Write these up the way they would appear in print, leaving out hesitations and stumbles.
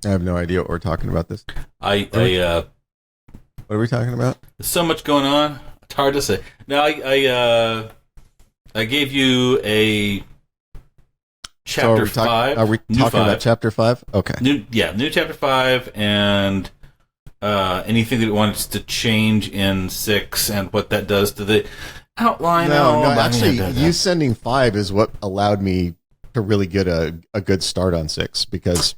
I have no idea what we're talking about. This. I, What are we, I what are we talking about? there's so much going on. It's hard to say. No, I gave you a So chapter five. are we new talking about five. chapter 5? Okay. New chapter 5, and anything that it wants to change in 6, and what that does to the outline. No, Oh, actually, you sending 5 is what allowed me to really get a good start on 6 because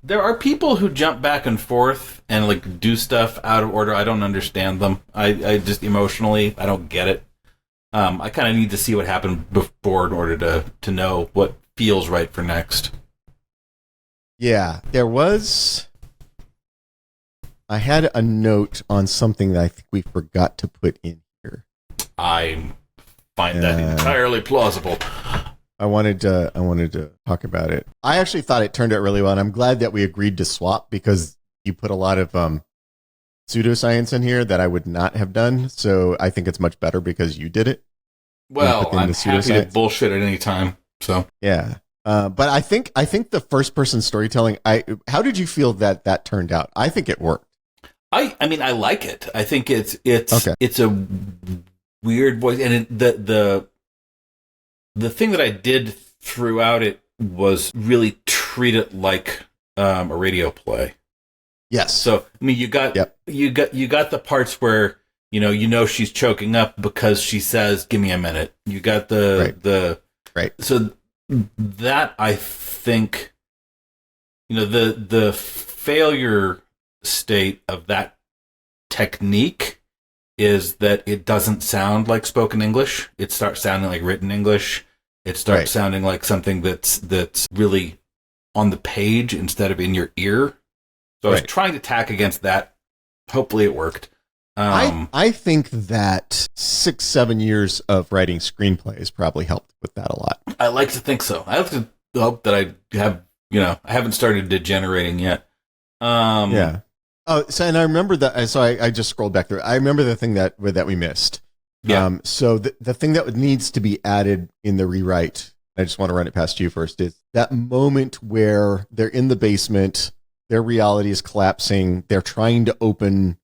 there are people who jump back and forth and like do stuff out of order. I don't understand them. I just emotionally, I don't get it. I kind of need to see what happened before in order to know what feels right for next. yeah, I had a note on something that I think we forgot to put in here. I find that entirely plausible. I wanted to talk about it. I actually thought it turned out really well, and I'm glad that we agreed to swap because you put a lot of pseudoscience in here that I would not have done. So I think it's much better because you did it. Well, I'm the happy to pseudoscience. bullshit at any time. So Yeah. But I think the first person storytelling. How did you feel that turned out? I think it worked. I mean, I like it. I think it's Okay. it's a weird voice, and the thing that I did throughout it was really treat it like a radio play. Yes. So I mean, you got the parts where you know she's choking up because she says, "Give me a minute." You got the Right. So that, I think, the failure state of that technique is that it doesn't sound like spoken English. It starts sounding like written English. It starts sounding like something that's really on the page instead of in your ear. So I was trying to tack against that. Hopefully it worked. I think that 6-7 years of writing screenplays probably helped with that a lot. I like to think so. I like to hope that I have, I haven't started degenerating yet. Yeah. Oh, so and I remember that. So I just scrolled back through. I remember the thing that we missed. Yeah. So the thing that needs to be added in the rewrite, I just want to run it past you first, is that moment where they're in the basement, their reality is collapsing, they're trying to open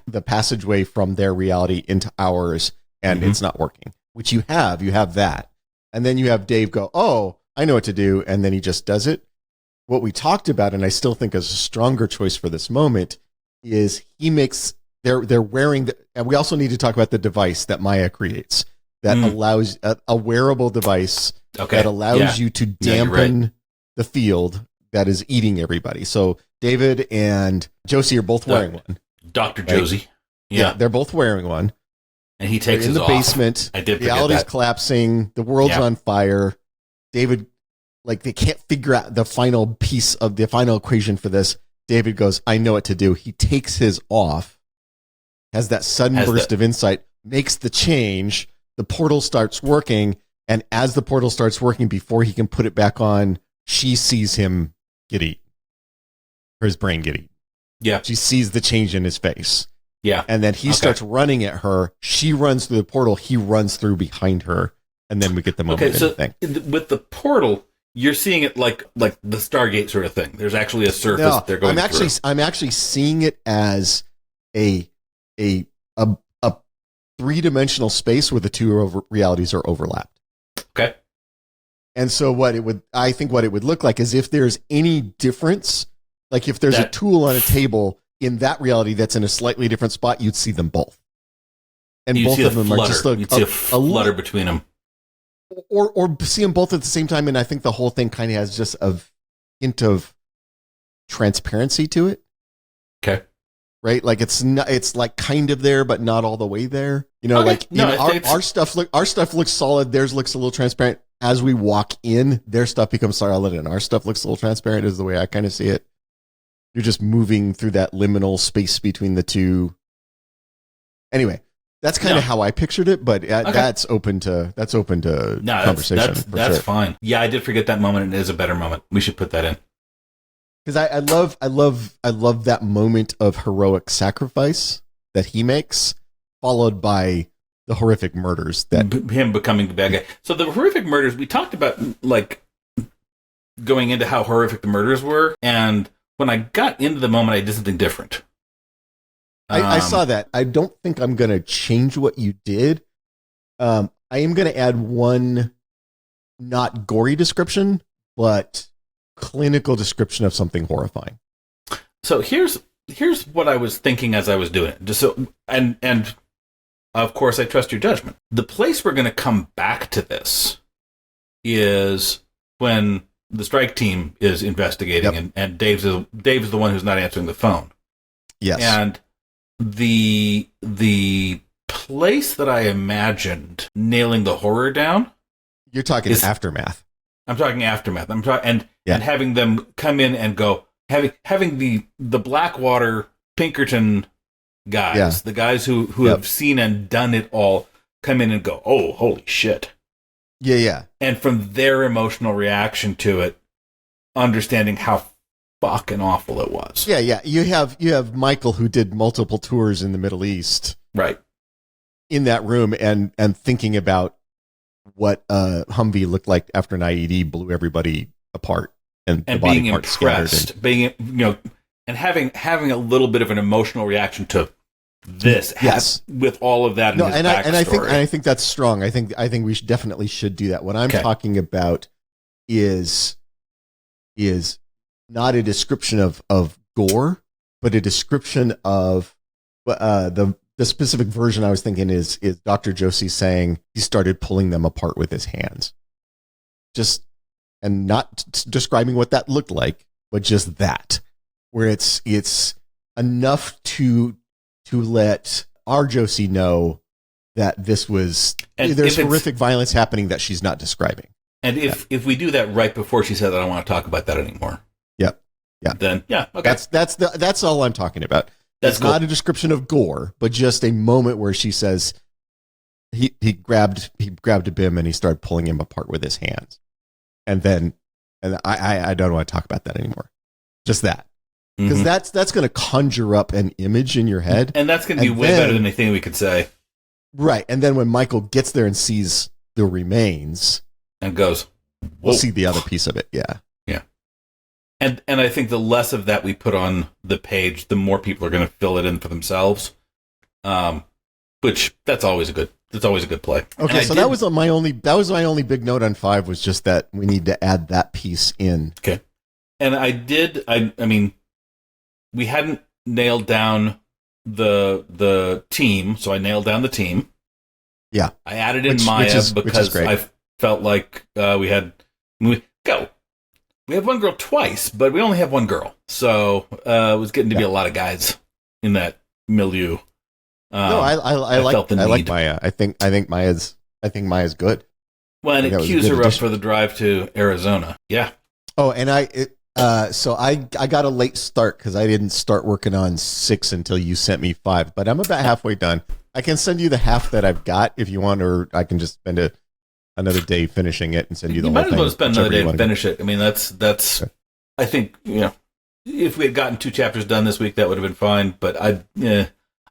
the passageway from their reality into ours, and it's not working. Which you have that, and then you have Dave go, "Oh, I know what to do," and then he just does it. What we talked about, and I still think is a stronger choice for this moment, is he makes they're wearing and we also need to talk about the device that Maya creates that allows a wearable device that allows you to dampen the field that is eating everybody. So David and Josie are both wearing one. Dr. Josie. Yeah, they're both wearing one. And he takes in the off. basement. I did forget reality's that. collapsing. The world's on fire. David, they can't figure out the final piece of the final equation for this. David goes, "I know what to do." He takes his off, has that sudden burst of insight, makes the change. The portal starts working, and as the portal starts working, before he can put it back on, she sees him get eaten. Or his brain get eaten. Yeah. She sees the change in his face. Yeah. And then he starts running at her. She runs through the portal. He runs through behind her. And then we get the moment thing. With the portal, you're seeing it like the Stargate sort of thing. There's actually a surface they're going through. I'm actually seeing it as a three-dimensional space where the two realities are overlapped. Okay. And so I think what it would look like is if there's any difference, like if there's a tool on a table in that reality that's in a slightly different spot, you'd see them both. And both of them are just like you'd see a flutter between them. Or see them both at the same time, and I think the whole thing kind of has just a hint of transparency to it. Okay. Right? Like it's like kind of there, but not all the way there. Our stuff looks solid, theirs looks a little transparent. As we walk in, their stuff becomes solid and our stuff looks a little transparent, is the way I kind of see it. You're just moving through that liminal space between the two. Anyway, that's kind of how I pictured it, but that's open to conversation. That's fine. Yeah, I did forget that moment, and it is a better moment. We should put that in. Because I love that moment of heroic sacrifice that he makes, followed by the horrific murders that him becoming the bad guy. So the horrific murders we talked about, like going into how horrific the murders were, and when I got into the moment, I did something different. I saw that. I don't think I'm going to change what you did. I am going to add one not gory description, but clinical description of something horrifying. So here's what I was thinking as I was doing it. Just so, and of course I trust your judgment. The place we're going to come back to this is when the strike team is investigating, Yep. and Dave's the one who's not answering the phone. Yes. And the place that I imagined nailing the horror down. You're talking Aftermath. I'm talking Aftermath. And having them come in and go, having the Blackwater Pinkerton guys, the guys who have seen and done it all, come in and go, oh, holy shit. Yeah. And from their emotional reaction to it, understanding how fucking awful it was. Yeah. You have Michael, who did multiple tours in the Middle East, right, in that room, and thinking about what Humvee looked like after an IED blew everybody apart, and the body being parts impressed, scattered, being and having a little bit of an emotional reaction to this. Yes, with all of that. No, in his I think that's strong. I think we definitely should do that. What I'm talking about is not a description of gore, but a description of the specific version I was thinking is Dr. Josie saying he started pulling them apart with his hands. Just, and not describing what that looked like, but just that, where it's enough to let our Josie know that there's horrific violence happening that she's not describing. And if we do that right before she said, I don't want to talk about that anymore. Yep. Yeah. Then okay. That's all I'm talking about. That's cool. Not a description of gore, but just a moment where she says he grabbed a bim and he started pulling him apart with his hands. And I don't want to talk about that anymore. Just that. Because that's going to conjure up an image in your head. And that's going to be way better than anything we could say. Right. And then when Michael gets there and sees the remains and goes, we'll see the other piece of it. Yeah. Yeah. And I think the less of that we put on the page, the more people are going to fill it in for themselves. Which that's always a good play. Okay, so that was my only big note on 5 was just that we need to add that piece in. Okay. And I mean, we hadn't nailed down the team, so I nailed down the team. Yeah. I added in Maya because I felt like we have one girl twice, but we only have one girl. So it was getting to be a lot of guys in that milieu. No, I like Maya. I think Maya's good. Well, and it cues her up for the drive to Arizona. Yeah. Oh, and so I got a late start because I didn't start working on 6 until you sent me 5, but I'm about halfway done. I can send you the half that I've got if you want, or I can just spend another day finishing it and send you the whole thing. You might as well spend another day to finish it. I mean, that's. Okay. I think if we had gotten 2 chapters done this week, that would have been fine. But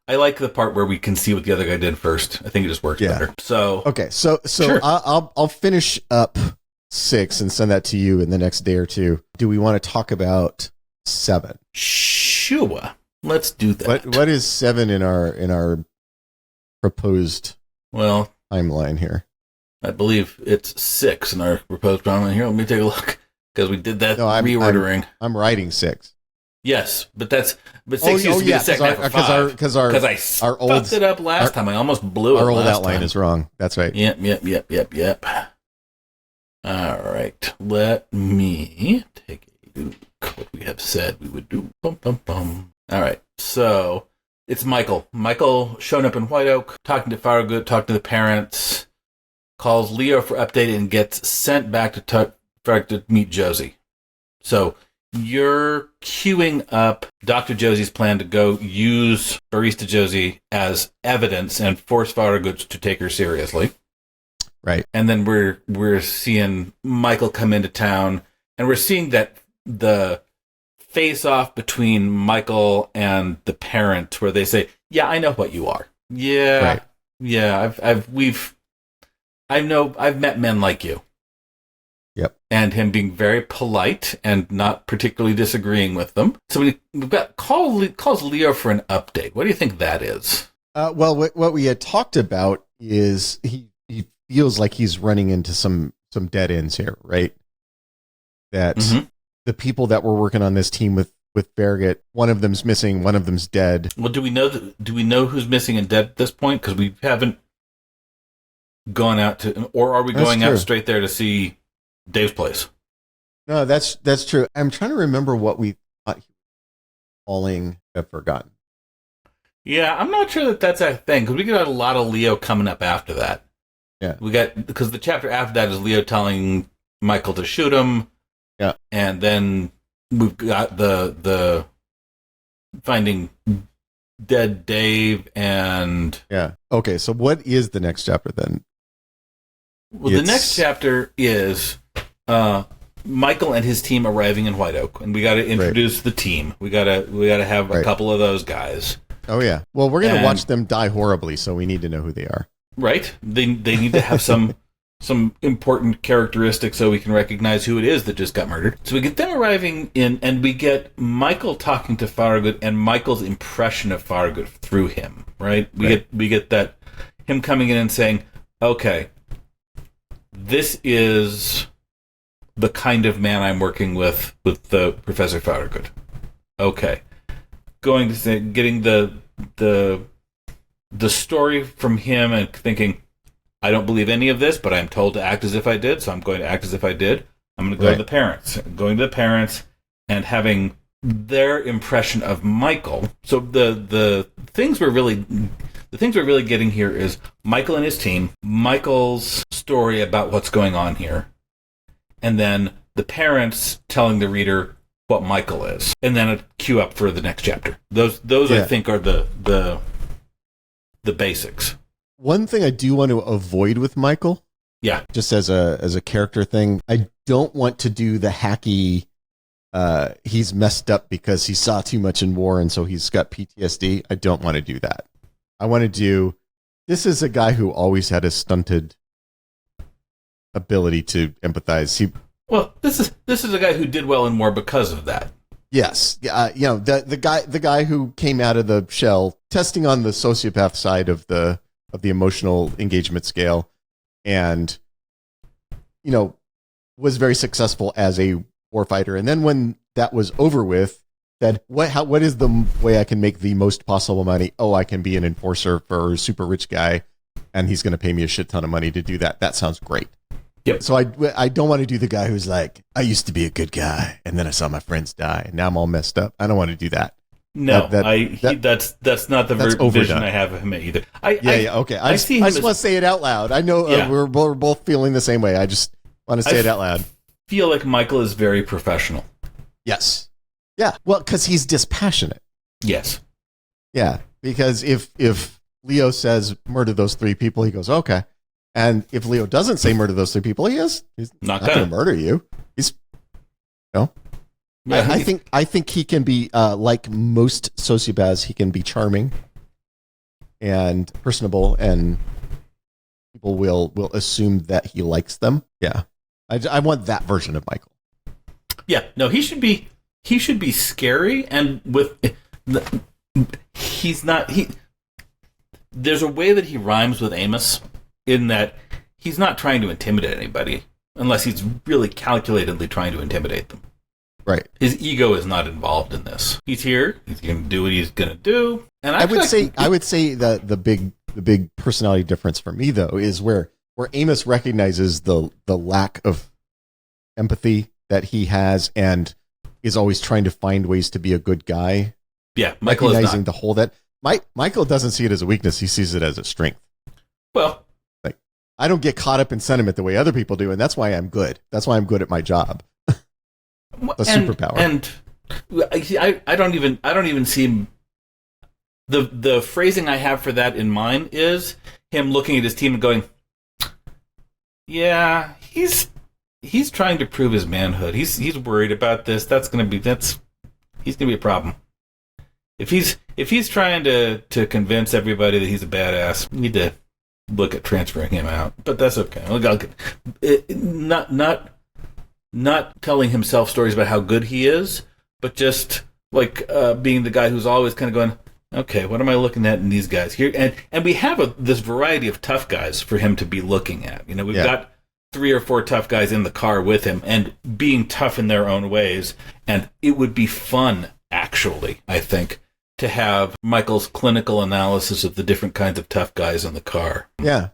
I like the part where we can see what the other guy did first. I think it just works better. So okay, so sure. I'll finish up 6 and send that to you in the next day or two. Do we want to talk about 7? Sure, let's do that. What is 7 in our proposed timeline here? I believe it's 6 in our proposed timeline here. Let me take a look because we did that reordering. I'm writing 6. Yes, but 6 used to be the second half of 5. Because I fucked it up last time. I almost blew it. Our old outline is wrong. That's right. Yep. All right. Let me take a look what we have said we would do. Bum, bum, bum. All right. So it's Michael. Michael showing up in White Oak, talking to Farragut, talking to the parents, calls Leo for update, and gets sent back to Farragut to meet Josie. So you're queuing up Dr. Josie's plan to go use Barista Josie as evidence and force Farragut to take her seriously. Right. And then we're seeing Michael come into town, and we're seeing that the face-off between Michael and the parent, where they say, "Yeah, I know what you are. Yeah, right. Yeah, I've met men like you." Yep. And him being very polite and not particularly disagreeing with them. So we've got calls Leo for an update. What do you think that is? Well, what we had talked about is he feels like he's running into some dead ends here, right? That the people that were working on this team with Farragut, one of them's missing, one of them's dead. Well, do we know who's missing and dead at this point? Because we haven't gone out to, or are we going out straight there to see Dave's place? No, that's true. I'm trying to remember what we thought he was calling. I've forgotten. Yeah, I'm not sure that's a thing, because we got a lot of Leo coming up after that. Yeah. Because the chapter after that is Leo telling Michael to shoot him. Yeah. And then we've got the finding dead Dave and... Yeah. Okay, so what is the next chapter then? Well, the next chapter is Michael and his team arriving in White Oak, and we got to introduce the team. We got to have a couple of those guys. Oh yeah. Well, we're going to watch them die horribly, so we need to know who they are. Right? They need to have some important characteristics so we can recognize who it is that just got murdered. So we get them arriving in, and we get Michael talking to Farragut and Michael's impression of Farragut through him. Right? We get that him coming in and saying, "Okay, this is the kind of man I'm working with the Professor Farragut." Okay. Going to say, getting the story from him and thinking, I don't believe any of this, but I'm told to act as if I did, so I'm going to act as if I did. I'm going to go to the parents. Going to the parents and having their impression of Michael. So the things we're really getting here is Michael and his team, Michael's story about what's going on here, and then the parents telling the reader what Michael is, and then a cue up for the next chapter. Those I think are the basics. One thing I do want to avoid with Michael, just as a character thing, I don't want to do the hacky. He's messed up because he saw too much in war, and so he's got PTSD. I don't want to do that. I want to do. This is a guy who always had a stunted ability to empathize. Well, this is a guy who did well in war because of that. Yes, the guy who came out of the shell, testing on the sociopath side of the emotional engagement scale, and was very successful as a warfighter. And then when that was over with, said, what is the way I can make the most possible money? Oh, I can be an enforcer for a super rich guy, and he's going to pay me a shit ton of money to do that. That sounds great. Yep. So I don't want to do the guy who's like, I used to be a good guy, and then I saw my friends die, and now I'm all messed up. I don't want to do that. No, that's not the vision I have of him either. Okay. I just want to say it out loud. I know we're both feeling the same way. I just want to say it out loud. Feel like Michael is very professional. Yes. Yeah. Well, because he's dispassionate. Yes. Yeah. Because if Leo says murder those 3 people, he goes, okay. And if Leo doesn't say murder those 3 people, he's not going to murder you. He's no. Yeah, I think he can be like most sociopaths. He can be charming and personable, and people will assume that he likes them. Yeah, I want that version of Michael. Yeah, no, he should be scary, and he's not. There's a way that he rhymes with Amos in that he's not trying to intimidate anybody unless he's really calculatedly trying to intimidate them. Right. His ego is not involved in this. He's here. He's going to do what he's going to do. And I would say that the big personality difference for me though is where Amos recognizes the lack of empathy that he has and is always trying to find ways to be a good guy. Yeah, Michael recognizing is not. The whole that Michael doesn't see it as a weakness. He sees it as a strength. Well, like I don't get caught up in sentiment the way other people do, and that's why I'm good. That's why I'm good at my job. A superpower. And I don't even see the phrasing I have for that in mind is him looking at his team and going, yeah, he's trying to prove his manhood. He's worried about this. He's gonna be a problem. If he's trying to convince everybody that he's a badass, we need to look at transferring him out. But that's okay. not telling himself stories about how good he is, but just like being the guy who's always kind of going, okay, what am I looking at in these guys here? And we have this variety of tough guys for him to be looking at. We've got 3 or 4 tough guys in the car with him and being tough in their own ways. And it would be fun, actually, I think, to have Michael's clinical analysis of the different kinds of tough guys in the car. Yeah.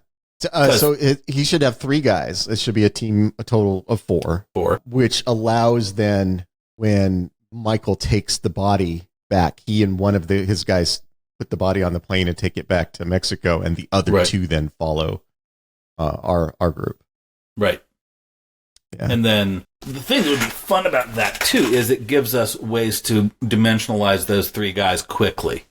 He should have 3 guys. It should be a total of 4. 4. Which allows then when Michael takes the body back, he and one of his guys put the body on the plane and take it back to Mexico, and the other 2 then follow our group. Right. Yeah. And then the thing that would be fun about that, too, is it gives us ways to dimensionalize those 3 guys quickly.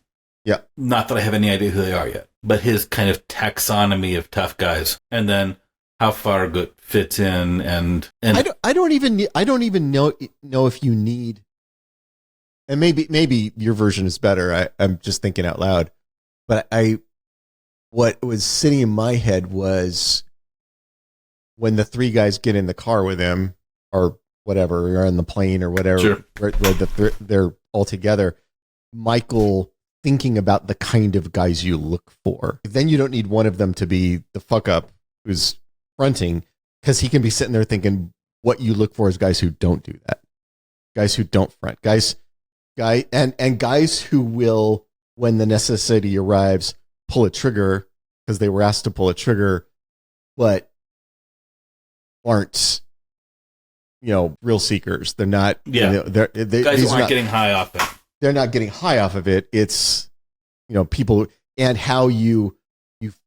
Yeah. Not that I have any idea who they are yet, but his kind of taxonomy of tough guys. And then how Farragut fits in and I don't even know if you need, and maybe your version is better. I'm just thinking out loud. But what was sitting in my head was when the 3 guys get in the car with him or whatever, or on the plane or whatever, sure, where they're all together, Michael thinking about the kind of guys you look for. Then you don't need one of them to be the fuck up who's fronting, because he can be sitting there thinking what you look for is guys who don't do that. Guys who don't front. Guys who will, when the necessity arrives, pull a trigger because they were asked to pull a trigger, but aren't, real seekers. They're not. Yeah. They guys who aren't getting high off it. They're not getting high off of it. It's, people, and how you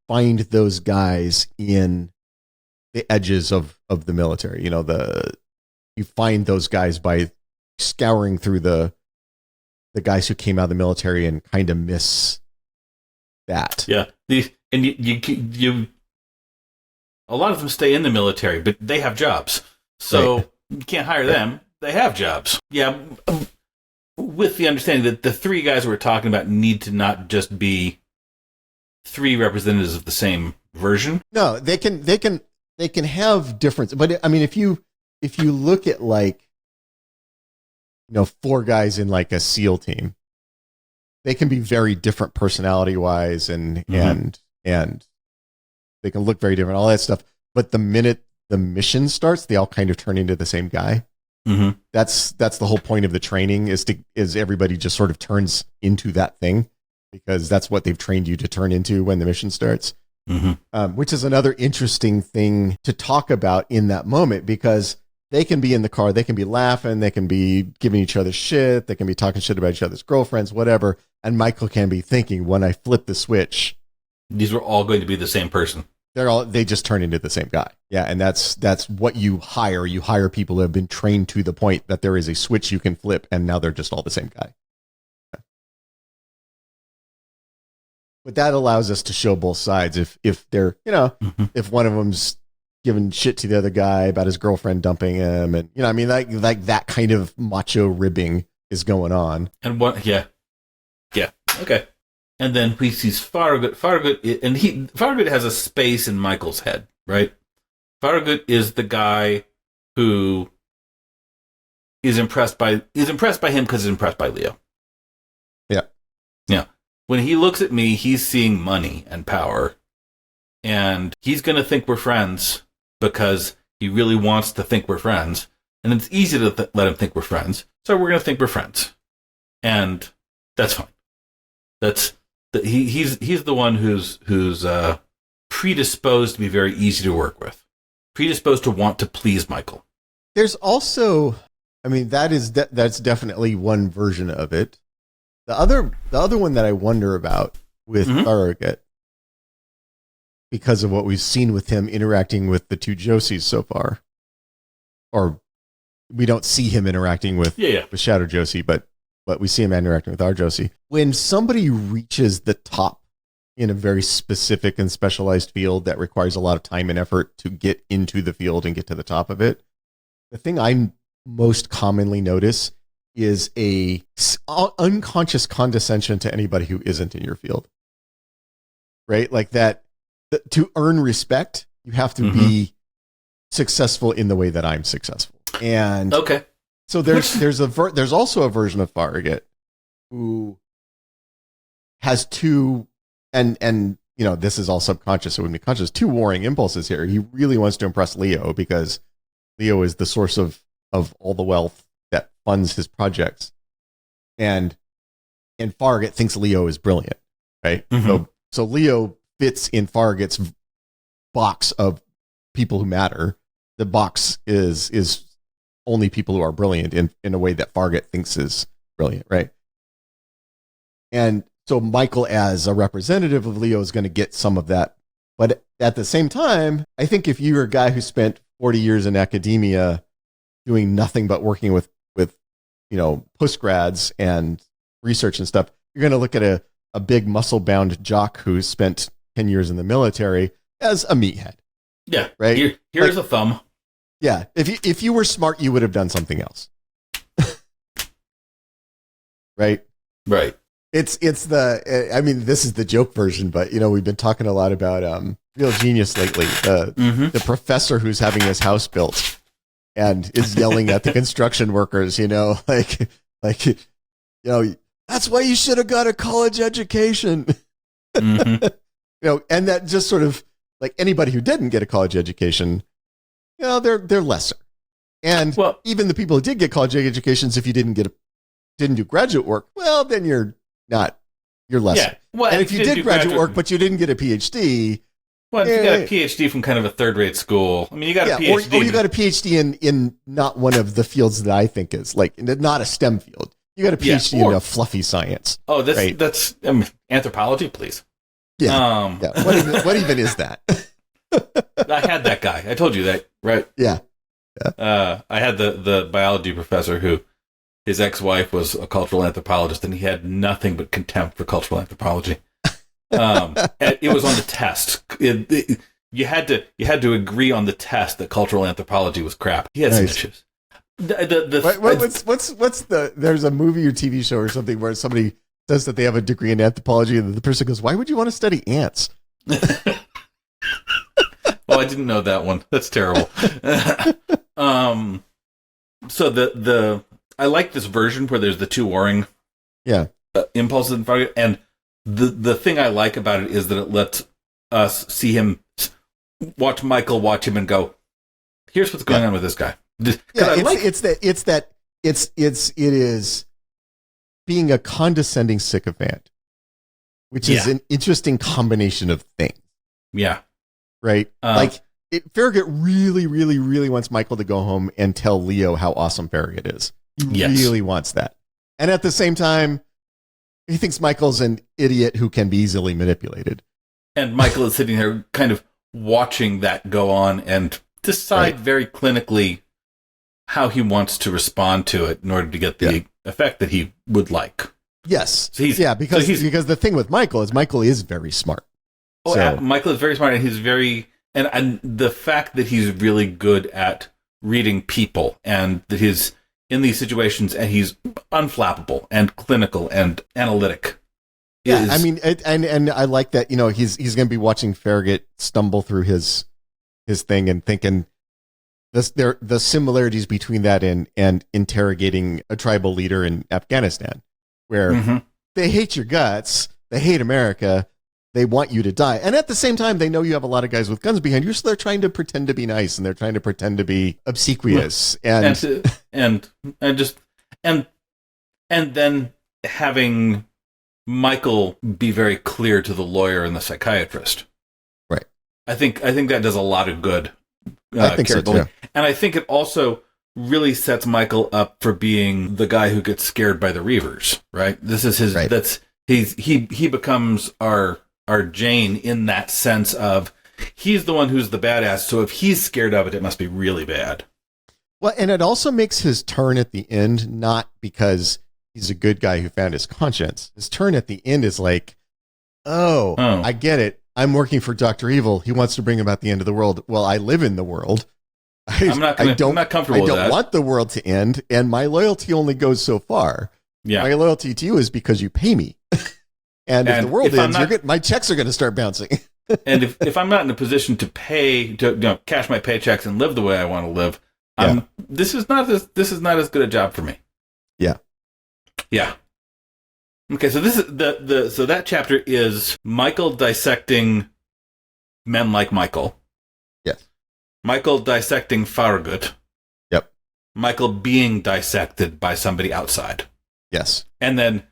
find those guys in the edges of the military. You find those guys by scouring through the guys who came out of the military and kind of miss that. Yeah. You a lot of them stay in the military, but they have jobs. So right. You can't hire them. They have jobs. Yeah. With the understanding that the 3 guys we're talking about need to not just be 3 representatives of the same version. No, they can have difference. But I mean, if you look at 4 guys in like a SEAL team, they can be very different personality wise and they can look very different, all that stuff. But the minute the mission starts, they all kind of turn into the same guy. Mm-hmm. That's the whole point of the training is everybody just sort of turns into that thing, because that's what they've trained you to turn into when the mission starts. Mm-hmm. Which is another interesting thing to talk about in that moment, because they can be in the car, they can be laughing, they can be giving each other shit, they can be talking shit about each other's girlfriends, whatever. And Michael can be thinking, when I flip the switch, these were all going to be the same person. They just turn into the same guy. Yeah, and that's what you hire. You hire people who have been trained to the point that there is a switch you can flip, and now they're just all the same guy. But that allows us to show both sides. If they're, if one of them's giving shit to the other guy about his girlfriend dumping him, and like that kind of macho ribbing is going on. And okay. And then we see Farragut. Farragut has a space in Michael's head, right? Farragut is the guy who is impressed by him because he's impressed by Leo. Yeah. Yeah. When he looks at me, he's seeing money and power, and he's going to think we're friends because he really wants to think we're friends, and it's easy to let him think we're friends, so we're going to think we're friends, and that's fine. He's the one who's predisposed to be very easy to work with, predisposed to want to please Michael. There's also, that's definitely one version of it. The other one that I wonder about with Farragut, because of what we've seen with him interacting with the 2 Josies so far, or we don't see him interacting with Shadow Josie, but we see him interacting with our Josie. When somebody reaches the top in a very specific and specialized field that requires a lot of time and effort to get into the field and get to the top of it, the thing I most commonly notice is a unconscious condescension to anybody who isn't in your field. Right? Like that, to earn respect, you have to be successful in the way that I'm successful. And Okay. so there's also a version of Farragut who has two, and this is all subconscious, so it wouldn't be conscious, two warring impulses here. He really wants to impress Leo because Leo is the source of all the wealth that funds his projects. And Farragut thinks Leo is brilliant, right? Mm-hmm. So Leo fits in Farragut's box of people who matter. The box is only people who are brilliant in a way that Farragut thinks is brilliant, right? And so Michael, as a representative of Leo, is going to get some of that. But at the same time, I think if you're a guy who spent 40 years in academia doing nothing but working with postgrads and research and stuff, you're going to look at a big muscle-bound jock who spent 10 years in the military as a meathead. Yeah. Right? Here's a thumb. Yeah. If you were smart, you would have done something else. Right? Right. It's this is the joke version, but we've been talking a lot about Real Genius lately. The professor who's having his house built and is yelling at the construction workers, that's why you should have got a college education. Mm-hmm. And that just sort of, like, anybody who didn't get a college education, they're lesser. And even the people who did get college educations, if you didn't do graduate work, well, then you're lesser. Yeah. Well, and if you did graduate work, but you didn't get a PhD. Well, if you got a PhD from kind of a third-rate school, I mean, you got a PhD. Or you got a PhD in not one of the fields that I think is, like, not a STEM field. You got a PhD in a fluffy science. Oh, that's anthropology, please. Yeah. What even is that? I had that guy. I told you that, right? Yeah. I had the biology professor who, his ex-wife was a cultural anthropologist, and he had nothing but contempt for cultural anthropology. It was on the test. You had to agree on the test that cultural anthropology was crap. He had some issues. There's a movie or TV show or something where somebody says that they have a degree in anthropology, and the person goes, "Why would you want to study ants?" Well, I didn't know that one. That's terrible. So I like this version where there's the two warring impulses in front of it, and the thing I like about it is that it lets us see him, watch Michael, watch him, and go, "Here's what's going on with this guy." It is being a condescending sycophant, which is an interesting combination of things. Yeah. Right? Farragut really, really, really wants Michael to go home and tell Leo how awesome Farragut is. He really wants that. And at the same time, he thinks Michael's an idiot who can be easily manipulated. And Michael is sitting there kind of watching that go on and decide very clinically how he wants to respond to it in order to get the effect that he would like. Yes. Because the thing with Michael is very smart. Michael is very smart, and he's very... And the fact that he's really good at reading people, and that he's in these situations, and he's unflappable and clinical and analytic. Yeah, I mean, and I like that, he's going to be watching Farragut stumble through his thing and thinking... the similarities between that and interrogating a tribal leader in Afghanistan, where they hate your guts, they hate America, they want you to die, and at the same time they know you have a lot of guys with guns behind you, so they're trying to pretend to be nice and they're trying to pretend to be obsequious and then having Michael be very clear to the lawyer and the psychiatrist. Right. I think that does a lot of good. I think so too. And I think it also really sets Michael up for being the guy who gets scared by the Reavers, right? This is his. Right. He becomes our Jane in that sense of he's the one who's the badass. So if he's scared of it, it must be really bad. Well, and it also makes his turn at the end not because he's a good guy who found his conscience. His turn at the end is like, oh. I get it. I'm working for Dr. Evil. He wants to bring about the end of the world. Well, I live in the world. I'm not comfortable with that. I don't want the world to end, and my loyalty only goes so far. Yeah. My loyalty to you is because you pay me. and if the world ends, my checks are going to start bouncing. And if I'm not in a position to cash my paychecks and live the way I want to live, This is not as good a job for me. Yeah. Yeah. Okay, so this is so that chapter is Michael dissecting men like Michael. Yes. Michael dissecting Farragut. Yep. Michael being dissected by somebody outside. Yes. And then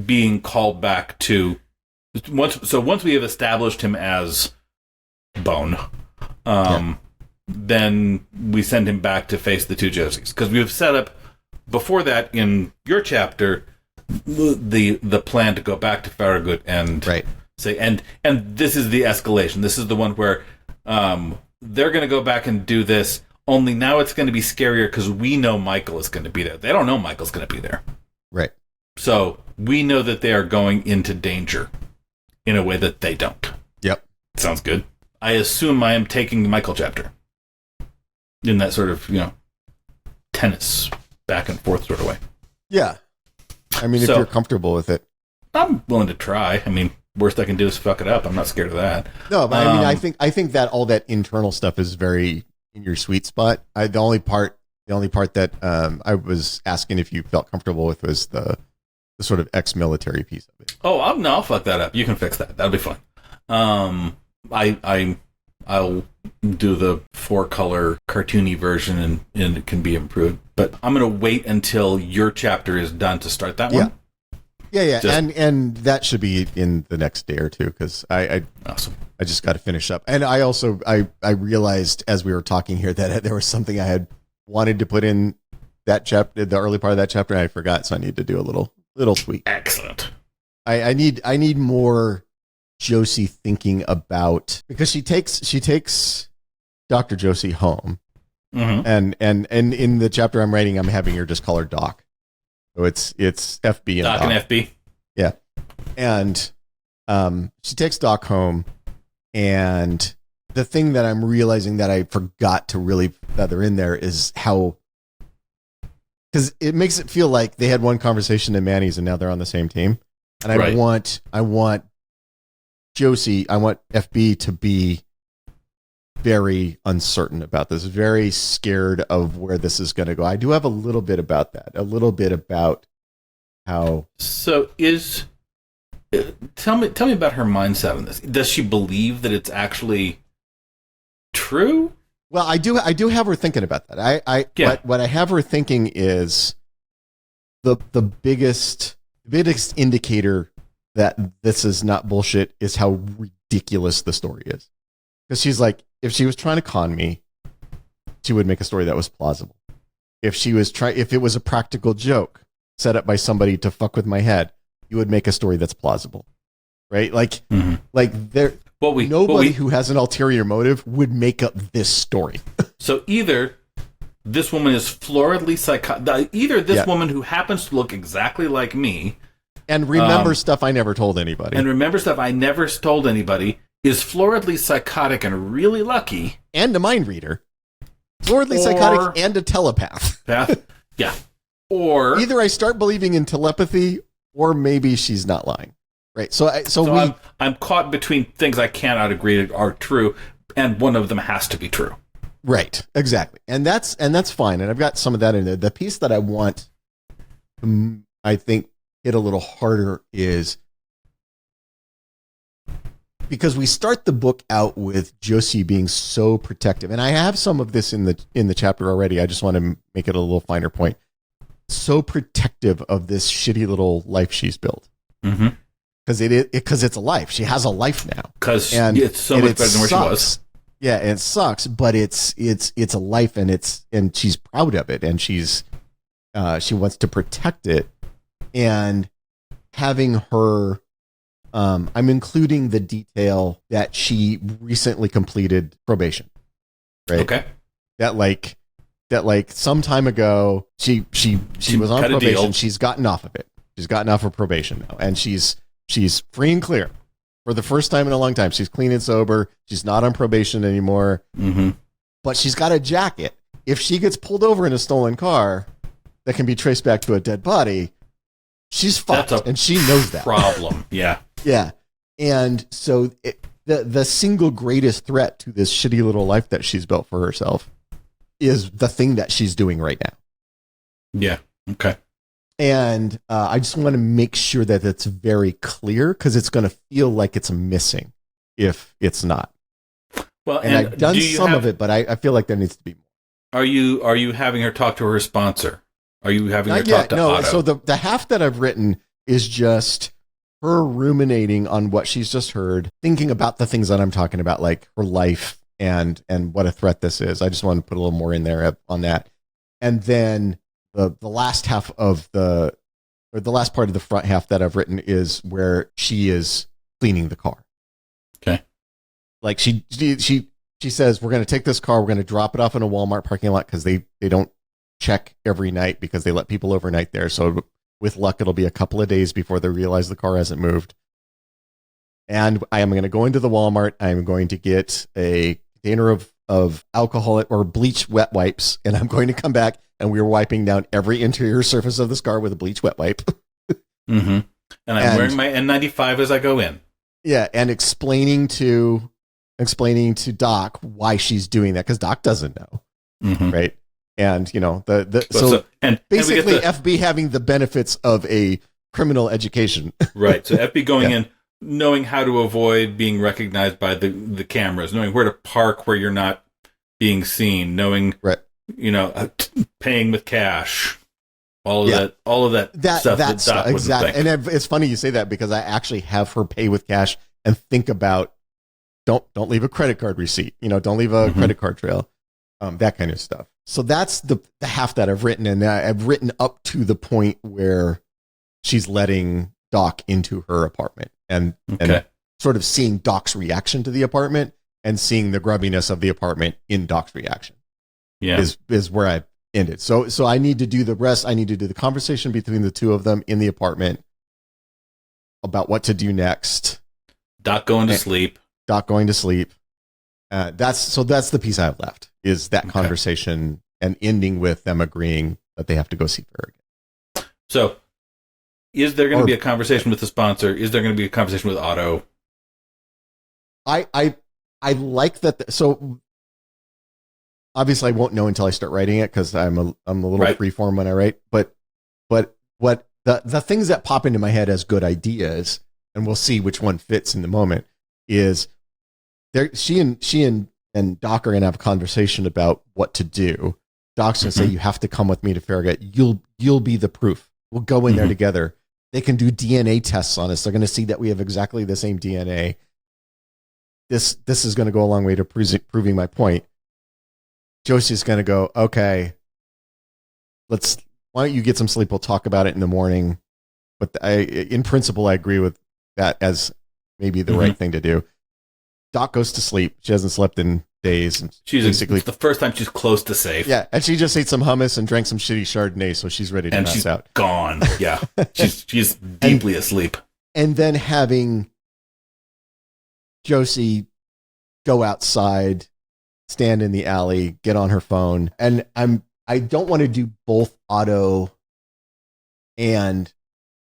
being called back to once we have established him as Bone, then we send him back to face the two Josies, because we've set up before that in your chapter the plan to go back to Farragut and say and this is the escalation. This is the one where they're going to go back and do this. Only now it's going to be scarier because we know Michael is going to be there. They don't know Michael's going to be there. Right. So we know that they are going into danger in a way that they don't. Yep. Sounds good. I assume I am taking the Michael chapter in that sort of, tennis back and forth sort of way. Yeah. I mean, if you're comfortable with it. I'm willing to try. I mean, worst I can do is fuck it up. I'm not scared of that. No, but I mean, I think that all that internal stuff is very in your sweet spot. The only part that I was asking if you felt comfortable with was the sort of ex-military piece of it. Oh, I'll fuck that up. You can fix that. That'll be fun. I'll do the 4-color cartoony version and it can be improved. But I'm going to wait until your chapter is done to start that one. Yeah. And that should be in the next day or two, because awesome. I just got to finish up. And I also I realized as we were talking here that there was something I had wanted to put in that chapter, the early part of that chapter, and I forgot, so I need to do a little tweak. Excellent. I need more Josie thinking about, because she takes Dr. Josie home, and in the chapter I'm writing, I'm having her just call her Doc. So it's FB and Doc and FB. Yeah, and she takes Doc home, and the thing that I'm realizing that I forgot to really feather in there is how, because it makes it feel like they had one conversation in Manny's and now they're on the same team. And I want Josie, I want FB to be very uncertain about this, very scared of where this is going to go. I do have a little bit about that, a little bit about how. So tell me about her mindset on this. Does she believe that it's actually true? Well, I do have her thinking about that. What I have her thinking is the biggest indicator that this is not bullshit is how ridiculous the story is. Because she's like, if she was trying to con me, she would make a story that was plausible. If it was a practical joke set up by somebody to fuck with my head, you would make a story that's plausible, right? Like, nobody who has an ulterior motive would make up this story. So either this woman is floridly psychotic. Either this woman who happens to look exactly like me and remember stuff I never told anybody, is floridly psychotic and really lucky, and a mind reader, floridly psychotic and a telepath. Yeah. Or either I start believing in telepathy, or maybe she's not lying. Right. So I'm caught between things I cannot agree are true, and one of them has to be true. Right. Exactly. And that's fine. And I've got some of that in there. The piece that I want, I think, hit a little harder is because we start the book out with Josie being so protective, and I have some of this in the chapter already. I just want to make it a little finer point. So protective of this shitty little life she's built. Mm-hmm. Because it's a life. She has a life now. Because it's so much better than where she was. Yeah, and it sucks, but it's a life, and she's proud of it, and she wants to protect it. And having her, I'm including the detail that she recently completed probation. Right. Okay. That some time ago she was on probation. She's gotten off of it. She's gotten off of probation now, and she's free and clear for the first time in a long time. She's clean and sober. She's not on probation anymore. Mm-hmm. But she's got a jacket. If she gets pulled over in a stolen car that can be traced back to a dead body, she's fucked, and she knows that. Problem. Yeah. Yeah. And so the single greatest threat to this shitty little life that she's built for herself is the thing that she's doing right now. Yeah. Okay. And I just want to make sure that it's very clear, because it's going to feel like it's missing if it's not. Well, and I've done some of it, but I feel like there needs to be more. Are you having her talk to her sponsor? Are you having her talk to No. Otto? So the half that I've written is just her ruminating on what she's just heard, thinking about the things that I'm talking about, like her life and what a threat this is. I just want to put a little more in there on that. And then the last half of the last part of the front half that I've written is where she is cleaning the car. Okay. Like she says, we're going to take this car, we're going to drop it off in a Walmart parking lot, because they don't check every night, because they let people overnight there. So with luck, it'll be a couple of days before they realize the car hasn't moved. And I am going to go into the Walmart. I'm going to get a container of alcohol or bleach wet wipes, and I'm going to come back, and we're wiping down every interior surface of this car with a bleach wet wipe. Mm-hmm. And I'm wearing my N95 as I go in. Yeah, and explaining to Doc why she's doing that, because Doc doesn't know, right? And basically FB having the benefits of a criminal education, right? So FB going in, knowing how to avoid being recognized by the cameras, knowing where to park where you're not being seen, knowing paying with cash, all of that stuff that Doc wouldn't think. And it's funny you say that, because I actually have her pay with cash and think about don't leave a credit card receipt, don't leave a credit card trail, that kind of stuff. So that's the half that I've written, and I've written up to the point where she's letting Doc into her apartment and sort of seeing Doc's reaction to the apartment and seeing the grubbiness of the apartment in Doc's reaction. Yeah, is where I ended. So I need to do the rest. I need to do the conversation between the two of them in the apartment about what to do next. Doc going to sleep. That's the piece I have left, is that conversation and ending with them agreeing that they have to go see Farragut. So is there going to be a conversation with the sponsor? Is there going to be a conversation with Otto? I like that. So obviously I won't know until I start writing it, because I'm a little freeform when I write, but what the things that pop into my head as good ideas, and we'll see which one fits in the moment, is she and Doc are going to have a conversation about what to do. Doc's going to say, you have to come with me to Farragut. You'll be the proof. We'll go in there together. They can do DNA tests on us. They're going to see that we have exactly the same DNA. This is going to go a long way to proving my point. Josie's going to go, okay, why don't you get some sleep? We'll talk about it in the morning. But in principle, I agree with that as maybe the right thing to do. Doc goes to sleep. She hasn't slept in days. And it's the first time she's close to safe. Yeah, and she just ate some hummus and drank some shitty Chardonnay, so she's ready to pass out. Gone. Yeah, she's deeply asleep. And then having Josie go outside, stand in the alley, get on her phone, and I don't want to do both Otto and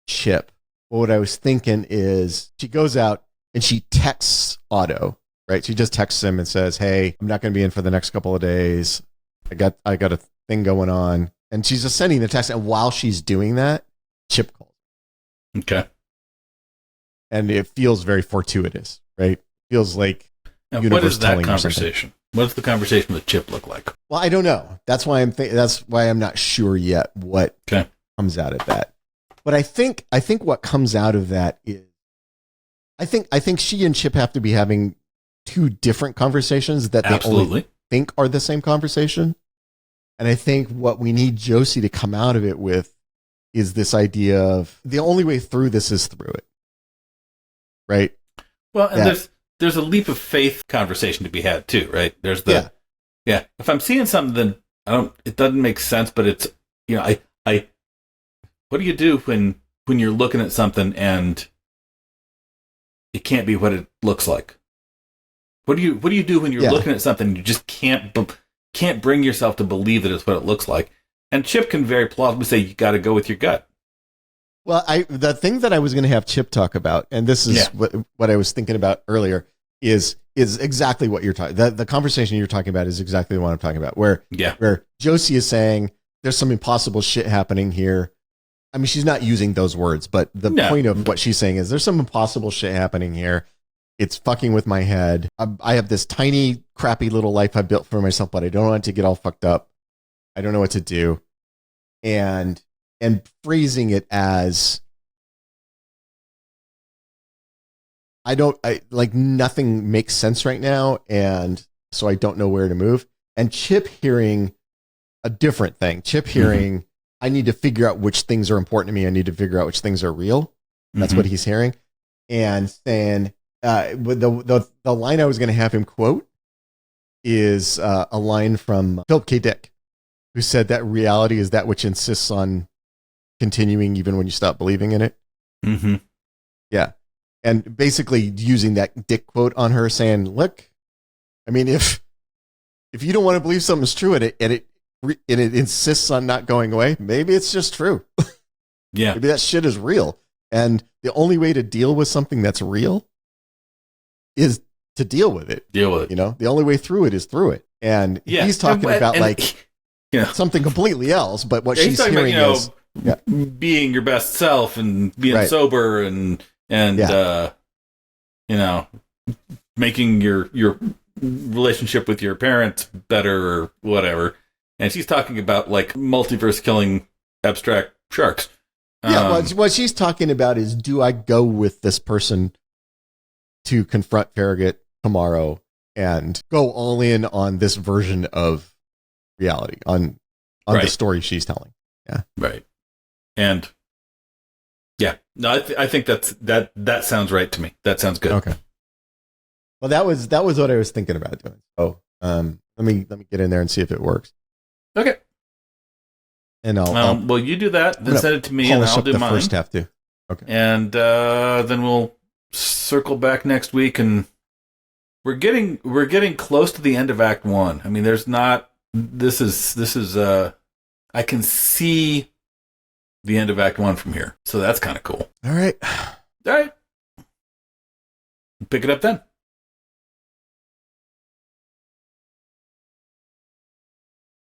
Chip. But what I was thinking is she goes out and she texts Otto, right? She just texts him and says, hey, I'm not going to be in for the next couple of days. I got a thing going on. And she's just sending the text. And while she's doing that, Chip calls. Okay. And it feels very fortuitous, right? Feels like what is that conversation? What does the conversation with Chip look like? Well, I don't know. That's why I'm not sure yet what comes out of that. But I think what comes out of that is, I think she and Chip have to be having two different conversations that they only think are the same conversation. And I think what we need Josie to come out of it with is this idea of the only way through this is through it. Right? Well, and there's a leap of faith conversation to be had too, right? There's if I'm seeing something that it doesn't make sense, but it's, what do you do when you're looking at something and it can't be what it looks like? What do you do when you're looking at something and you just can't bring yourself to believe that it's what it looks like? And Chip can very plausibly say, you got to go with your gut. Well, the thing that I was going to have Chip talk about, and this is what I was thinking about earlier, is is exactly what you're talking. The conversation you're talking about is exactly the one I'm talking about. Where Josie is saying there's some impossible shit happening here. I mean, she's not using those words, but the point of what she's saying is there's some impossible shit happening here. It's fucking with my head. I have this tiny, crappy little life I built for myself, but I don't want it to get all fucked up. I don't know what to do. And phrasing it as nothing makes sense right now, and so I don't know where to move. And Chip hearing a different thing. Chip hearing, I need to figure out which things are important to me. I need to figure out which things are real. That's what he's hearing. And saying, the line I was going to have him quote is a line from Philip K. Dick, who said that reality is that which insists on continuing even when you stop believing in it. Mm-hmm. Yeah. And basically using that Dick quote on her, saying, look, I mean, if you don't want to believe something's true and it insists on not going away, maybe it's just true. Yeah. Maybe that shit is real. And the only way to deal with something that's real is to deal with it. Deal with it. You know, the only way through it is through it. And he's talking about something completely else, but what she's hearing is being your best self and being sober and making your relationship with your parents better or whatever. And she's talking about like multiverse killing abstract sharks. What she's talking about is, do I go with this person to confront Farragut tomorrow and go all in on this version of reality, on the story she's telling? Yeah. Right. And I think that sounds right to me. That sounds good. Okay. Well, that was what I was thinking about doing. So, let me get in there and see if it works. Okay. And I'll you do that, then send it to me, and I'll do mine. First half too. Okay. And then we'll circle back next week, and we're getting close to the end of Act 1. I mean, there's not. This is. I can see the end of Act 1 from here, so that's kind of cool. All right. Pick it up then.